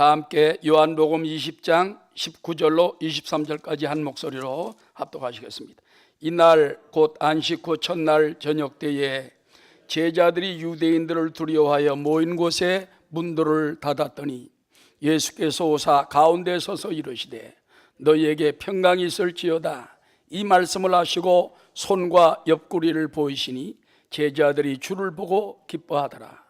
다 함께 요한복음 20장 19절로 23절까지 한 목소리로 합독하시겠습니다. 이날 곧 안식 후 첫날 저녁 때에 제자들이 유대인들을 두려워하여 모인 곳에 문들을 닫았더니 예수께서 오사 가운데 서서 이르시되 너희에게 평강이 있을지어다. 이 말씀을 하시고 손과 옆구리를 보이시니 제자들이 주를 보고 기뻐하더라.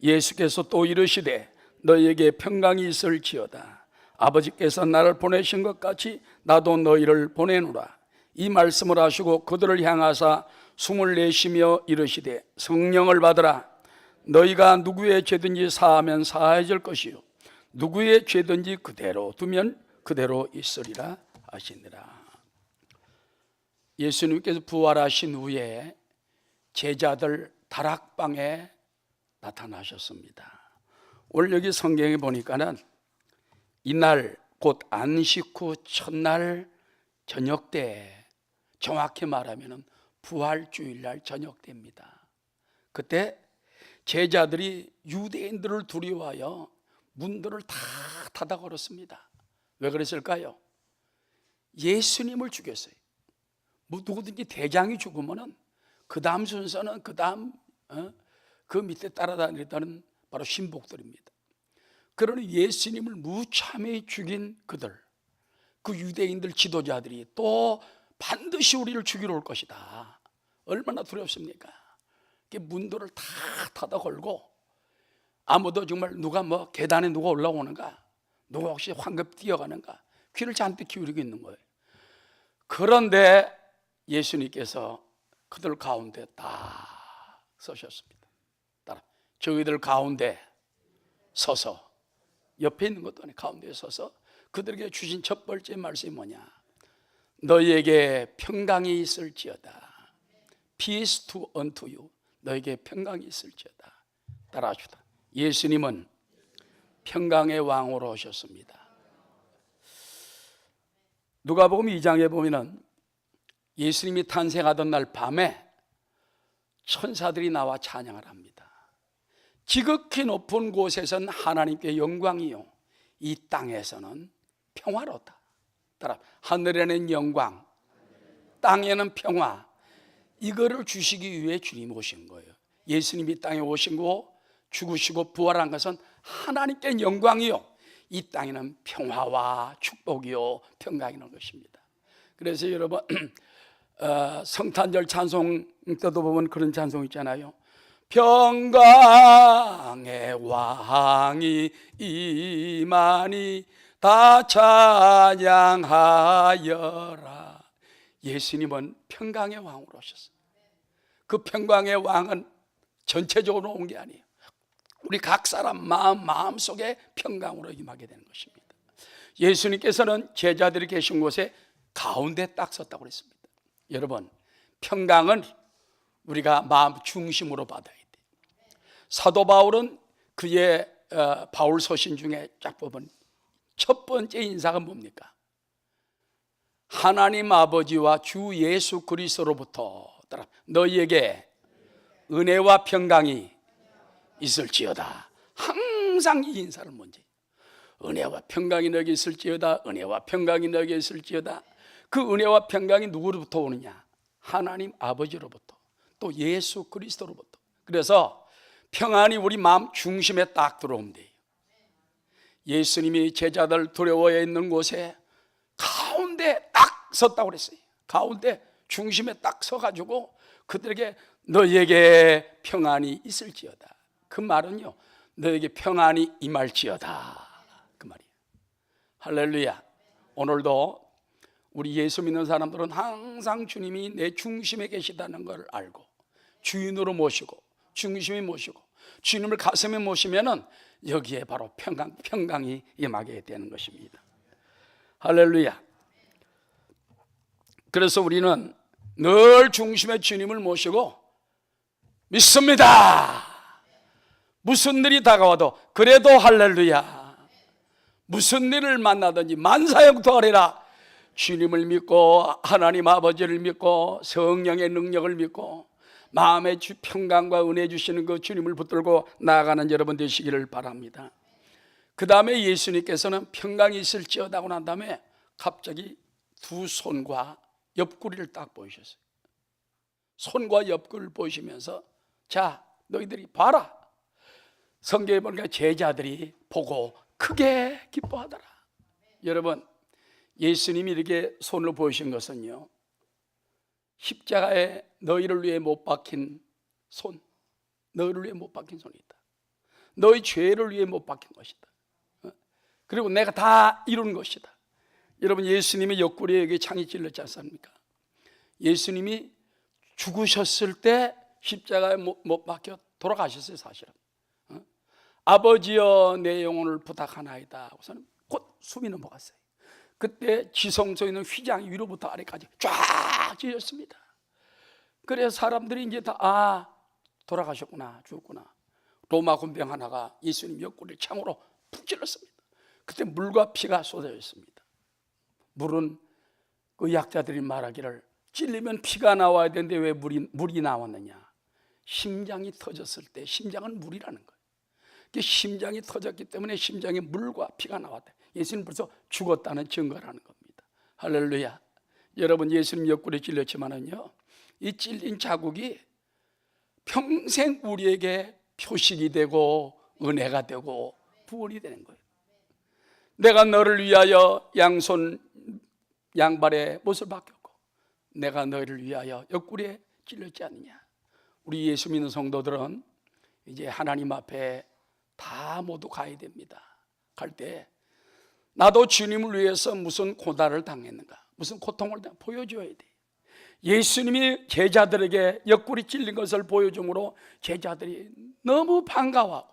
예수께서 또 이르시되 너희에게 평강이 있을지어다. 아버지께서 나를 보내신 것 같이 나도 너희를 보내노라. 이 말씀을 하시고 그들을 향하사 숨을 내쉬며 이르시되 성령을 받으라. 너희가 누구의 죄든지 사하면 사해질 것이요 누구의 죄든지 그대로 두면 그대로 있으리라 하시니라. 예수님께서 부활하신 후에 제자들 다락방에 나타나셨습니다. 오늘 여기 성경에 보니까는 이날 곧 안식 후 첫날 저녁 때, 정확히 말하면 부활주일날 저녁 때입니다. 그때 제자들이 유대인들을 두려워하여 문들을 다 닫아 걸었습니다. 왜 그랬을까요? 예수님을 죽였어요. 뭐 누구든지 대장이 죽으면은 그 다음 순서는 그 밑에 따라다니던 바로 신복들입니다. 그러니 예수님을 무참히 죽인 그들, 그 유대인들 지도자들이 또 반드시 우리를 죽이러 올 것이다. 얼마나 두렵습니까? 문들을 다 닫아 걸고 아무도 정말 누가 계단에 누가 올라오는가, 누가 혹시 황급 뛰어가는가 귀를 잔뜩 기울이고 있는 거예요. 그런데 예수님께서 그들 가운데 딱 서셨습니다. 따라 저희들 가운데 서서, 옆에 있는 것도 아니고 가운데 서서 그들에게 주신 첫 번째 말씀이 뭐냐? 너희에게 평강이 있을지어다. Peace to unto you. 너에게 평강이 있을지어다. 따라하시다. 예수님은 평강의 왕으로 오셨습니다. 누가복음 2장에 보면은 예수님이 탄생하던 날 밤에 천사들이 나와 찬양을 합니다. 지극히 높은 곳에서는 하나님께 영광이요 이 땅에서는 평화로다. 따라 하늘에는 영광, 땅에는 평화. 이거를 주시기 위해 주님 오신 거예요. 예수님이 땅에 오신 거, 죽으시고 부활한 것은 하나님께 영광이요 이 땅에는 평화와 축복이요 평강이 있는 것입니다. 그래서 여러분 성탄절 찬송 때도 보면 그런 찬송 있잖아요. 평강의 왕이 임하니 다 찬양하여라. 예수님은 평강의 왕으로 오셨어요. 그 평강의 왕은 전체적으로 온 게 아니에요. 우리 각 사람 마음속에 평강으로 임하게 되는 것입니다. 예수님께서는 제자들이 계신 곳에 가운데 딱 섰다고 그랬습니다. 여러분, 평강은 우리가 마음 중심으로 받아야 돼요. 사도 바울은 그의 바울 서신 중에 쫙 뽑은 첫 번째 인사가 뭡니까? 하나님 아버지와 주 예수 그리스도로부터 너희에게 은혜와 평강이 있을지어다. 항상 이 인사를 먼저, 은혜와 평강이 너에게 있을지어다. 은혜와 평강이 너에게 있을지어다. 그 은혜와 평강이 누구로부터 오느냐? 하나님 아버지로부터, 또 예수 그리스도로부터. 그래서 평안이 우리 마음 중심에 딱 들어오면 돼요. 예수님이 제자들 두려워해 있는 곳에 가운데 딱 섰다고 그랬어요. 가운데 중심에 딱 서가지고 그들에게 너희에게 평안이 있을지어다. 그 말은요, 너에게 평안이 임할지어다. 그 말이에요. 할렐루야. 오늘도 우리 예수 믿는 사람들은 항상 주님이 내 중심에 계시다는 걸 알고 주인으로 모시고 중심에 모시고 주님을 가슴에 모시면은 여기에 바로 평강이 임하게 되는 것입니다. 할렐루야. 그래서 우리는 늘 중심에 주님을 모시고 믿습니다. 무슨 일이 다가와도 그래도 할렐루야. 무슨 일을 만나든지 만사형통하리라. 주님을 믿고 하나님 아버지를 믿고 성령의 능력을 믿고 마음의 평강과 은혜 주시는 그 주님을 붙들고 나아가는 여러분 되시기를 바랍니다. 그 다음에 예수님께서는 평강이 있을지어다 하고 난 다음에 갑자기 두 손과 옆구리를 딱 보이셨어요. 손과 옆구리를 보시면서 자, 너희들이 봐라. 성경에 보니까 제자들이 보고 크게 기뻐하더라. 여러분, 예수님이 이렇게 손을 보이신 것은요, 십자가에 너희를 위해 못 박힌 손, 너희를 위해 못 박힌 손이 있다. 너희 죄를 위해 못 박힌 것이다. 그리고 내가 다 이룬 것이다. 여러분, 예수님의 옆구리에 여기 창이 찔렀지 않습니까? 예수님이 죽으셨을 때 십자가에 못 박혀 돌아가셨어요, 사실은. 아버지여 내 영혼을 부탁하나이다 하고서는 곧 숨이 넘어갔어요. 그때 지성소에 있는 휘장이 위로부터 아래까지 쫙 찢었습니다. 그래서 사람들이 이제 다 돌아가셨구나, 죽었구나. 로마 군병 하나가 예수님 옆구리를 창으로 푹 찔렀습니다. 그때 물과 피가 쏟아졌습니다. 물은 그 약자들이 말하기를 찔리면 피가 나와야 되는데 왜 물이 나왔느냐. 심장이 터졌을 때 심장은 물이라는 거예요. 심장이 터졌기 때문에 심장에 물과 피가 나왔다. 예수님 벌써 죽었다는 증거라는 겁니다. 할렐루야. 여러분, 예수님 옆구리에 찔렸지만은요, 이 찔린 자국이 평생 우리에게 표식이 되고 은혜가 되고 부원이 되는 거예요. 내가 너를 위하여 양손 양발에 못을 박혔고 내가 너희를 위하여 옆구리에 찔렸지 않느냐. 우리 예수 믿는 성도들은 이제 하나님 앞에 다 모두 가야 됩니다. 갈 때 나도 주님을 위해서 무슨 고난을 당했는가, 무슨 고통을 보여줘야 돼. 예수님이 제자들에게 옆구리 찔린 것을 보여줌으로 제자들이 너무 반가워하고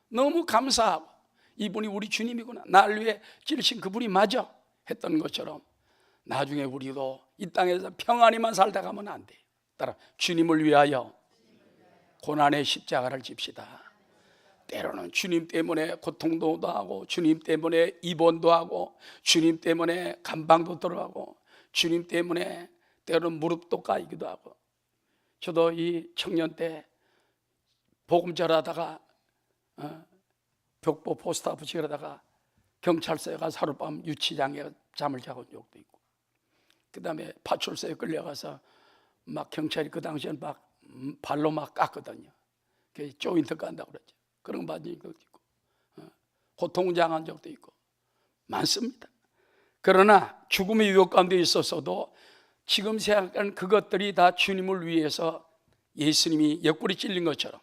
너무 감사하고 이분이 우리 주님이구나, 나를 위해 찔리신 그분이 맞아 했던 것처럼 나중에 우리도 이 땅에서 평안히만 살다 가면 안 돼요. 따라 주님을 위하여 고난의 십자가를 집시다. 때로는 주님 때문에 고통도 하고 주님 때문에 입원도 하고 주님 때문에 감방도 들어가고 주님 때문에 때로는 무릎도 까이기도 하고. 저도 이 청년 때 복음 전하다가 벽보 포스터 붙이려다가 경찰서에 가서 하룻밤 유치장에 잠을 자고 적도 있고, 그 다음에 파출소에 끌려가서 막 경찰이 그 당시엔 막 발로 막 깠거든요. 조인트 깐다고 그러죠. 그런 거 받은 적도 있고, 고통당한 적도 있고 많습니다. 그러나 죽음의 유혹 가운데 있었어도 지금 생각하는 그것들이 다 주님을 위해서, 예수님이 옆구리 찔린 것처럼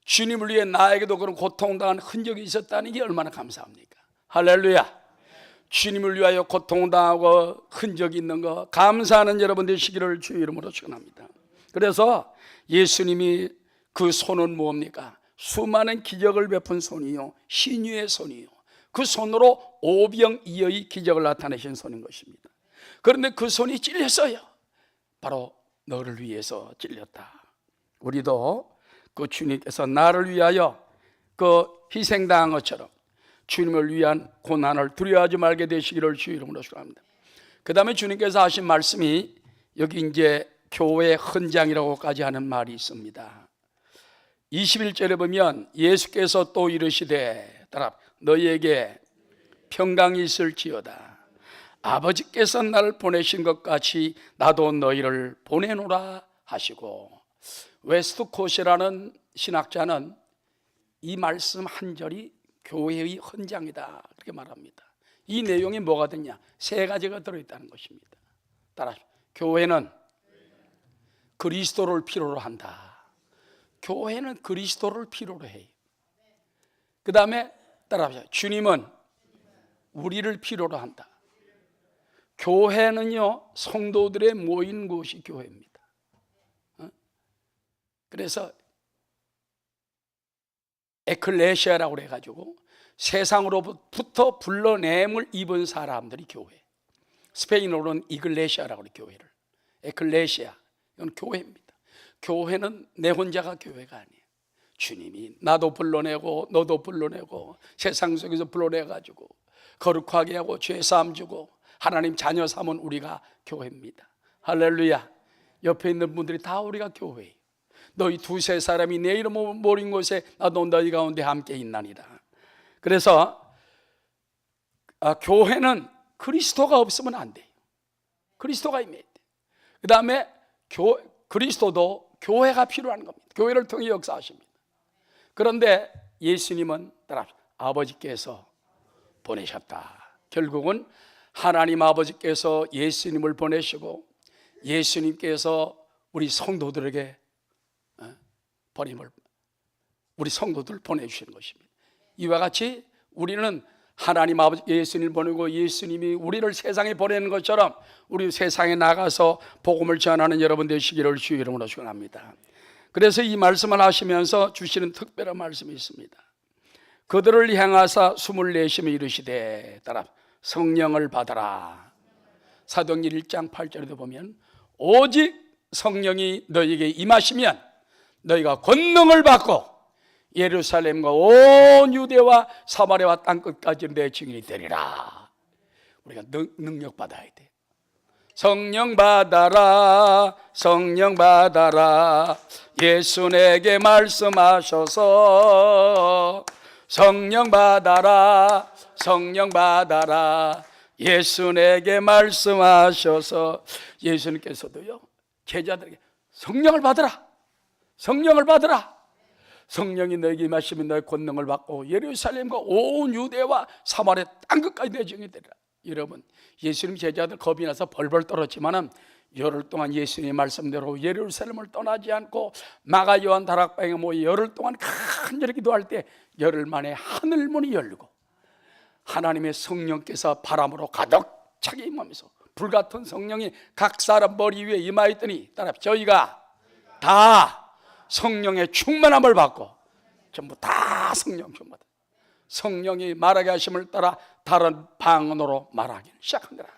주님을 위해 나에게도 그런 고통당한 흔적이 있었다는 게 얼마나 감사합니까? 할렐루야. 주님을 위하여 고통당하고 흔적이 있는 거 감사하는 여러분 되시기를 주의 이름으로 축원합니다. 그래서 예수님이 그 손은 뭡니까? 수많은 기적을 베푼 손이요, 신유의 손이요, 그 손으로 오병이어의 기적을 나타내신 손인 것입니다. 그런데 그 손이 찔렸어요. 바로 너를 위해서 찔렸다. 우리도 그 주님께서 나를 위하여 그 희생당한 것처럼 주님을 위한 고난을 두려워하지 말게 되시기를 주의 이름으로 축원합니다. 그 다음에 주님께서 하신 말씀이 여기 이제 교회의 헌장이라고까지 하는 말이 있습니다. 21절에 보면 예수께서 또 이르시되 따라 너희에게 평강이 있을지어다. 아버지께서 나를 보내신 것 같이 나도 너희를 보내노라 하시고. 웨스트콧이라는 신학자는 이 말씀 한 절이 교회의 헌장이다 그렇게 말합니다. 이 내용이 뭐가 되냐? 세 가지가 들어있다는 것입니다. 따라 교회는 그리스도를 필요로 한다. 교회는 그리스도를 필요로 해요. 그 다음에 따라하세요. 주님은 우리를 필요로 한다. 교회는요, 성도들의 모인 곳이 교회입니다. 그래서 에클레시아라고 해가지고 세상으로부터 불러냄을 입은 사람들이 교회. 스페인어로는 이글레시아라고 해요. 교회를 에클레시아, 이건 교회입니다. 교회는 내 혼자가 교회가 아니에요. 주님이 나도 불러내고 너도 불러내고 세상 속에서 불러내가지고 거룩하게 하고 죄사함 주고 하나님 자녀 삼은 우리가 교회입니다. 할렐루야. 옆에 있는 분들이 다 우리가 교회예요. 너희 두세 사람이 내 이름 모인 곳에 나도 너희 가운데 함께 있나니라. 그래서 교회는 그리스도가 없으면 안 돼요. 그리스도가 임해야 돼. 그 다음에 그리스도도 교회가 필요한 겁니다. 교회를 통해 역사하십니다. 그런데 예수님은 아버지께서 보내셨다. 결국은 하나님 아버지께서 예수님을 보내시고 예수님께서 우리 성도들에게 우리 성도들을 보내주시는 것입니다. 이와 같이 우리는 하나님 아버지 예수님을 보내고 예수님이 우리를 세상에 보내는 것처럼 우리 세상에 나가서 복음을 전하는 여러분 되시기를 주의 이름으로 축원합니다. 그래서 이 말씀을 하시면서 주시는 특별한 말씀이 있습니다. 그들을 향하사 숨을 내쉬며 이르시되 따라 성령을 받아라. 사도행전 1장 8절에도 보면 오직 성령이 너희에게 임하시면 너희가 권능을 받고 예루살렘과 온 유대와 사마리아와 땅끝까지 내 증인이 되리라. 우리가 능력 받아야 돼. 성령 받아라, 성령 받아라. 예수 내게 말씀하셔서 성령 받아라, 성령 받아라. 예수 내게 말씀하셔서 예수님께서도요 제자들에게 성령을 받으라, 성령을 받으라. 성령이 너에게 임하시면 너의 권능을 받고 예루살렘과 온 유대와 사마리아 땅끝까지 내 증인이 되리라. 여러분, 예수님 제자들 겁이 나서 벌벌 떨었지만은 열흘 동안 예수님의 말씀대로 예루살렘을 떠나지 않고 마가 요한 다락방에 모여 열흘 동안 간절히 기도할 때 열흘 만에 하늘문이 열리고 하나님의 성령께서 바람으로 가득 차게 임하면서 불같은 성령이 각 사람 머리 위에 임하였더니 따라 저희가 다 성령의 충만함을 받고 전부 다 성령 충만. 성령이 말하게 하심을 따라 다른 방언으로 말하기 시작합니다.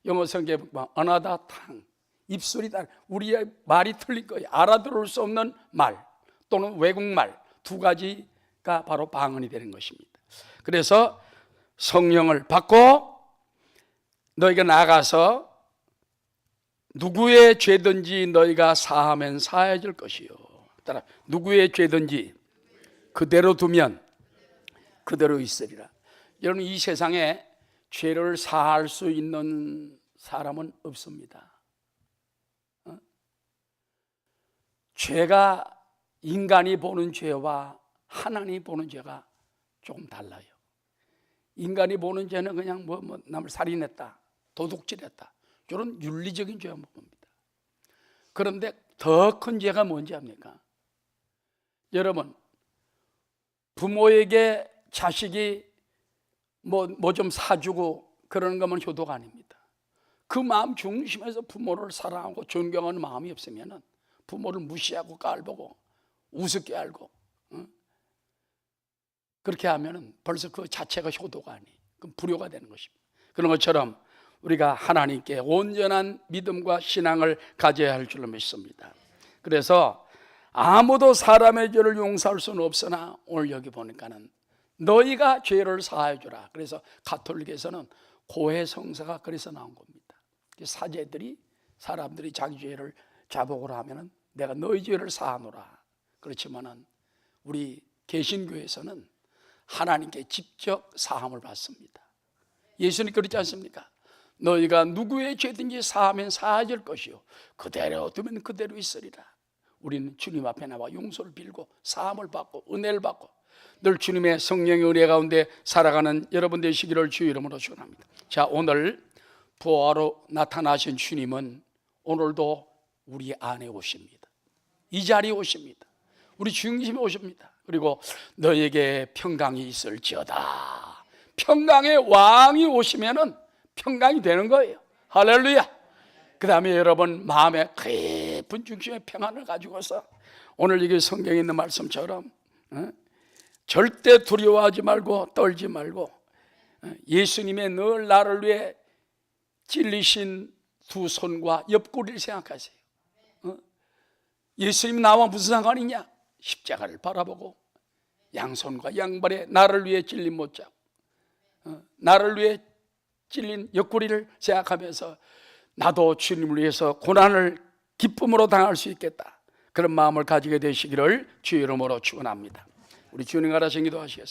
영어 성경에 보면 another tongue, 입술이 다 우리의 말이 틀린 거예요. 알아들을 수 없는 말 또는 외국말 두 가지가 바로 방언이 되는 것입니다. 그래서 성령을 받고 너희가 나가서 누구의 죄든지 너희가 사하면 사해질 것이요. 따라 누구의 죄든지 그대로 두면 그대로 있으리라. 여러분, 이 세상에 죄를 사할 수 있는 사람은 없습니다. 죄가 인간이 보는 죄와 하나님이 보는 죄가 조금 달라요. 인간이 보는 죄는 그냥 남을 살인했다, 도둑질했다, 이런 윤리적인 죄만 봅니다. 그런데 더 큰 죄가 뭔지 압니까? 여러분, 부모에게 자식이 뭐 좀 사주고 그러는 것만 효도가 아닙니다. 그 마음 중심에서 부모를 사랑하고 존경하는 마음이 없으면 부모를 무시하고 깔보고 우습게 알고 그렇게 하면 벌써 그 자체가 효도가 아니에요. 그럼 불효가 되는 것입니다. 그런 것처럼 우리가 하나님께 온전한 믿음과 신앙을 가져야 할 줄로 믿습니다. 그래서 아무도 사람의 죄를 용서할 수는 없으나 오늘 여기 보니까는 너희가 죄를 사하여 주라. 그래서 가톨릭에서는 고해 성사가 그래서 나온 겁니다. 사제들이 사람들이 자기 죄를 자복을 하면은 내가 너희 죄를 사하노라. 그렇지만은 우리 개신교에서는 하나님께 직접 사함을 받습니다. 예수님 그렇지 않습니까? 너희가 누구의 죄든지 사하면 사해질 것이요 그대로 두면 그대로 있으리라. 우리는 주님 앞에 나와 용서를 빌고 사함을 받고 은혜를 받고 늘 주님의 성령의 은혜 가운데 살아가는 여러분 되시기를 주의 이름으로 축원합니다. 자, 오늘 부활로 나타나신 주님은 오늘도 우리 안에 오십니다. 이 자리에 오십니다. 우리 중심에 오십니다. 그리고 너에게 평강이 있을지어다. 평강의 왕이 오시면은 평강이 되는 거예요. 할렐루야. 그 다음에 여러분 마음에 깊은 중심의 평안을 가지고서 오늘 여기 성경에 있는 말씀처럼 절대 두려워하지 말고 떨지 말고 예수님의 늘 나를 위해 찔리신 두 손과 옆구리를 생각하세요. 예수님 나와 무슨 상관이냐? 십자가를 바라보고 양손과 양발에 나를 위해 찔린 못자, 나를 위해 찔린 옆구리를 생각하면서 나도 주님을 위해서 고난을 기쁨으로 당할 수 있겠다, 그런 마음을 가지게 되시기를 주의 이름으로 축원합니다. 우리 주님 알아서 기도하시겠습니다.